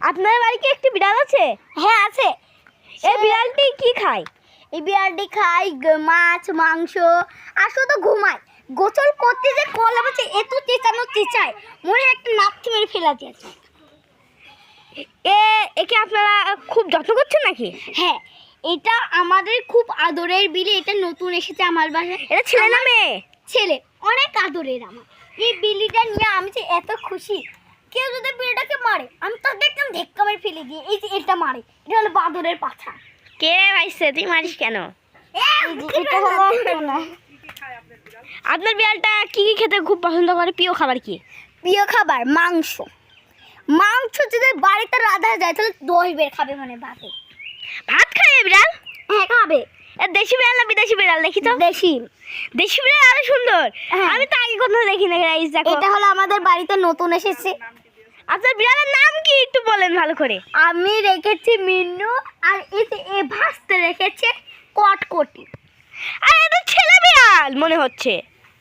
আপনার বাড়ি কি একটি বিড়াল আছে? হ্যাঁ আছে। এই বিড়ালটি কি খায়? এই বিড়ালটি খায় মাছ মাংস আর শুধু ঘুমায়। গোসল করতে যে কলা বাজে এত চেঁচানো চেঁচায় মনে হয় একটা নাপটি মেরে ফেলা দিয়েছে। একে আপনারা খুব যত্ন করছেন নাকি? হ্যাঁ, এটা আমাদের খুব আদরের বিলি। এটা নতুন এসেছে আমার বাসায়। এটা ছেলে না মেয়ে? ছেলে, অনেক আদরের আমার। এই বিলিটা নিয়ে আমি যে এত খুশি। কেউ যদি বিলিটাকে মারে আমি তাকে একদম ধাক্কা মেরে ফেলে দিই। এই যে এটা মারে, এটা হলো বাদরের পাছা। কে ভাইছে তুই মারিস কেন? এটা হলো না। আপনার বিড়ালটা কি কি খেতে খুব পছন্দ করে? প্রিয় খাবার কি? প্রিয় খাবার মাংস। মাংস যদি বাড়িতে রাধা যায় তাহলে 10 বের খাবে মানে ভাতে। ভাত খায় এই বিড়াল? হ্যাঁ খাবে। দেশি বিড়াল না বিদেশি বিড়াল? দেখি তো। দেশি। দেশি বিড়াল আরো সুন্দর। হ্যাঁ। আমি তো আগে কোথাও দেখি না গাইস, দেখো। এটা হলো আমাদের বাড়িতে নতুন এসেছে। আপনার বিড়ালের নাম কি একটু বলেন ভালো করে। আমি রেখেছি মিন্নু, আর এতে ভাসতে রেখেছে কটকটি। আর এটা ছেলে বিড়াল মনে হচ্ছে।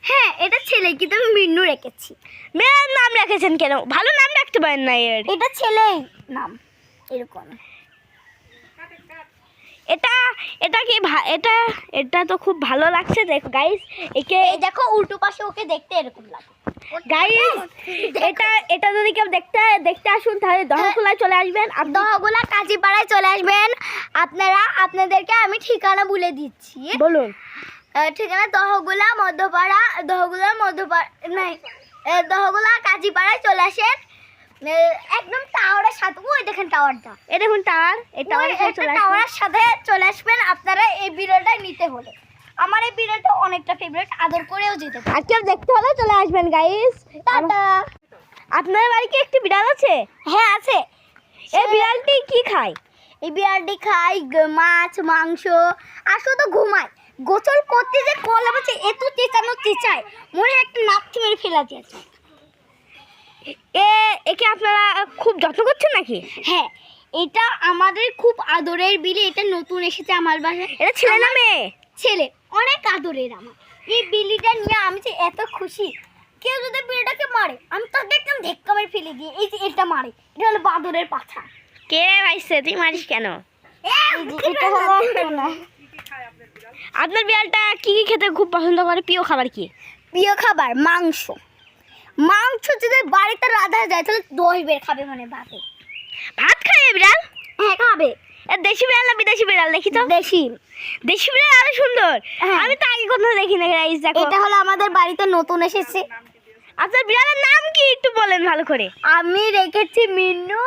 হ্যাঁ এটা ছেলে, কিন্তু আমি মিন্নু রেখেছি। মেয়ের নাম রেখেছেন কেন? ভালো নাম রাখতে পারেন না এর? এটা ছেলেই নাম এরকম। এটা এটা কি এটা এটা তো খুব ভালো লাগছে দেখো গাইস। একে এই দেখো উল্টো পাশে ওকে দেখতে এরকম লাগে গাইস। এটা যদি কেউ দেখতে আসুন তাহলে দহখোলায় চলে আসবেন। দহগোলা কাজীপাড়ায় চলে আসবেন আপনারা। আপনাদেরকে আমি ঠিকানা বলে দিচ্ছি। বলুন। ঠিকানা দহগোলা মধ্যপাড়া নাই, দহগোলা কাজীপাড়ায় চলে আসেন। একদম টাওয়ারের সাথে, ওই দেখেন টাওয়ারটা, এই দেখুন টাওয়ার। এই টাওয়ারের সাথে চলে আসবেন আপনারা এই বিড়ালটা নিতে হলে। আমার এই বিড়ালটা অনেকটা ফেভারিট, আদর করেও যেতে পারে। আর কেউ দেখতে হলে চলে আসবেন গাইস। টাটা। আপনার বাড়ি কি একটি বিড়াল আছে? হ্যাঁ আছে। এই বিড়ালটি কি খায়? এই বিড়ালটি খায় মাছ মাংস আর শুধু ঘুমায়। গোসল করতে যে কলা বাজে এত চেঁচানো চেঁচায় মনে হয় একটা নাপটি মেরে ফেলা দিয়েছে। একে আপনারা খুব যত্ন করছেন নাকি? হ্যাঁ, এটা আমাদের খুব আদরের বিলি। এটা নতুন এসেছে আমার বাসায়। এটা ছেলে না মেয়ে? ছেলে, অনেক আদরের আমার। এই বিলিটা নিয়ে আমি যে এত খুশি। কেউ যদি বিলিটাকে মারে আমি তাকে একদম ধাক্কা মেরে ফেলে দিই। এই যে এটা মারে, এটা হলো বাদরের পাছা। কে ভাইছে তুই মারিস কেন? এটা হলো না। আপনার বিড়ালটা কি কি খেতে খুব পছন্দ করে? প্রিয় খাবার কি? প্রিয় খাবার মাংস। মাংস যদি বাড়িতে রাধা যায় তাহলে 10 বের খাবে মানে ভাতে। ভাত খায় এই বিড়াল? হ্যাঁ খাবে। দেশি বিড়াল না বিদেশি বিড়াল? দেখি তো। দেশি। দেশি বিড়াল আরো সুন্দর। হ্যাঁ। আমি তো আগে কোথাও দেখি না গাইস, দেখো। এটা হলো আমাদের বাড়িতে নতুন এসেছে। আপনার বিড়ালের নাম কি একটু বলেন ভালো করে। আমি রেখেছি মিন্নু,